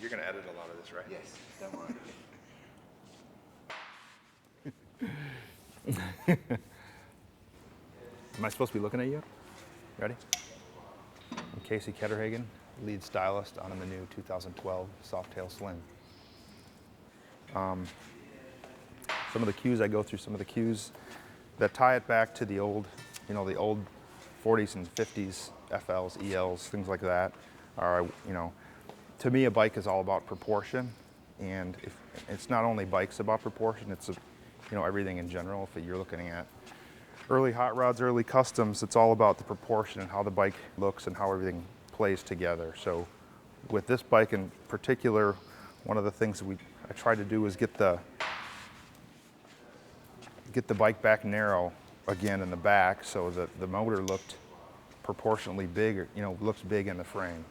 You're going to edit a lot of this, right? Yes, don't worry. Am I supposed to be looking at you? Ready? I'm Casey Ketterhagan, lead stylist on the new 2012 Softail Slim. Some of the cues I go through, some of the cues that tie it back to the old, the old 40s and 50s FLs, ELs, things like that are, to me a bike is all about proportion, and if it's not only bikes about proportion, it's everything in general. If you're looking at early hot rods, early customs, it's all about the proportion and how the bike looks and how everything plays together. So with this bike in particular, one of the things I tried to do was get the bike back narrow again in the back, so that the motor looked proportionately big, looks big in the frame.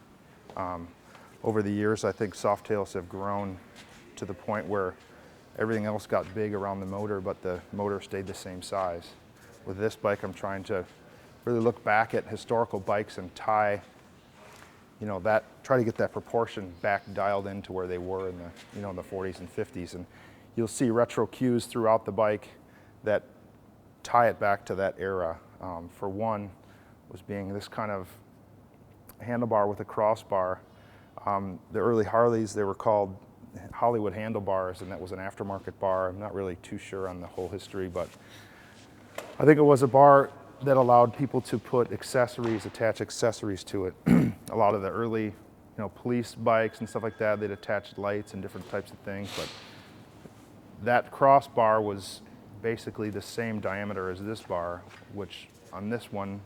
Over the years, I think Softails have grown to the point where everything else got big around the motor, but the motor stayed the same size. With this bike, I'm trying to really look back at historical bikes and try to get that proportion back dialed into where they were in the 40s and 50s. And you'll see retro cues throughout the bike that tie it back to that era. For one, was being this kind of handlebar with a crossbar. The early Harleys, they were called Hollywood handlebars, and that was an aftermarket bar. I'm not really too sure on the whole history, but I think it was a bar that allowed people to put accessories, attach accessories to it. A lot of the early, police bikes and stuff like that, they'd attach lights and different types of things, but that crossbar was basically the same diameter as this bar, which on this one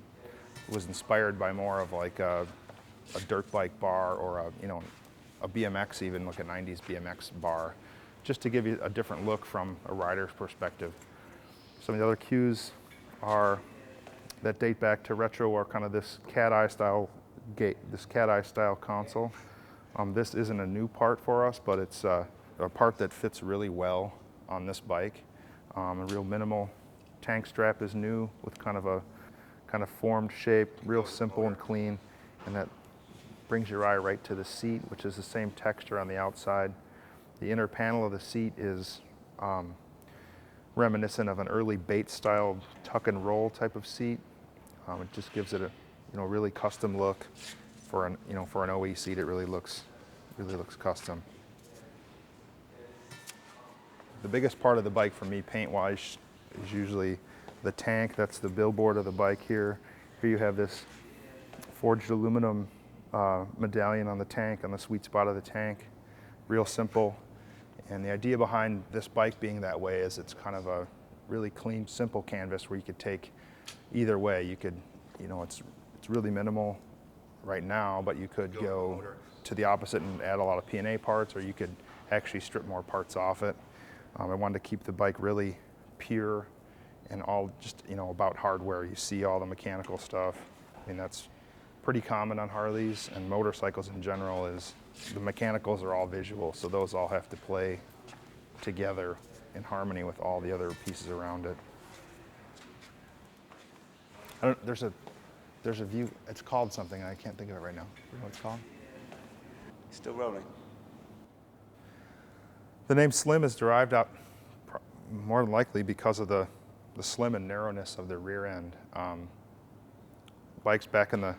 was inspired by more of like a dirt bike bar or a BMX, even like a 90s BMX bar, just to give you a different look from a rider's perspective. Some of the other cues that date back to retro are kind of this cat-eye style gate, this cat-eye style console. This isn't a new part for us, but it's a part that fits really well on this bike. A real minimal tank strap is new with kind of formed shape, real simple and clean, and that brings your eye right to the seat, which is the same texture on the outside. The inner panel of the seat is reminiscent of an early Bates style tuck and roll type of seat. It just gives it a really custom look for an OE seat. It really looks custom. The biggest part of the bike for me paint-wise is usually the tank. That's the billboard of the bike here. Here you have this forged aluminum medallion on the tank, on the sweet spot of the tank. Real simple. And the idea behind this bike being that way is it's kind of a really clean, simple canvas where you could take either way. You could, it's really minimal right now, but you could go to the opposite and add a lot of P&A parts, or you could actually strip more parts off it. I wanted to keep the bike really pure and all just, about hardware. You see all the mechanical stuff. I mean, that's pretty common on Harleys and motorcycles in general, is the mechanicals are all visual, so those all have to play together in harmony with all the other pieces around it. There's a view, it's called something, I can't think of it right now. You know what it's called? Still rolling. The name Slim is derived out more than likely because of the slim and narrowness of the rear end. Bikes back in the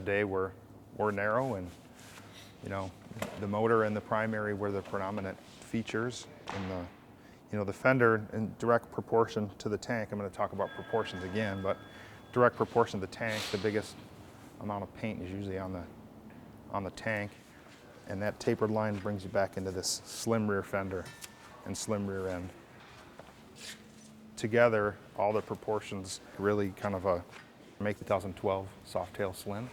day were narrow, and the motor and the primary were the predominant features. And the fender in direct proportion to the tank. I'm going to talk about proportions again, but direct proportion to the tank, the biggest amount of paint is usually on the tank, and that tapered line brings you back into this slim rear fender and slim rear end. Together, all the proportions really kind of make the 2012 Softail Slim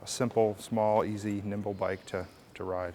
a simple, small, easy, nimble bike to ride.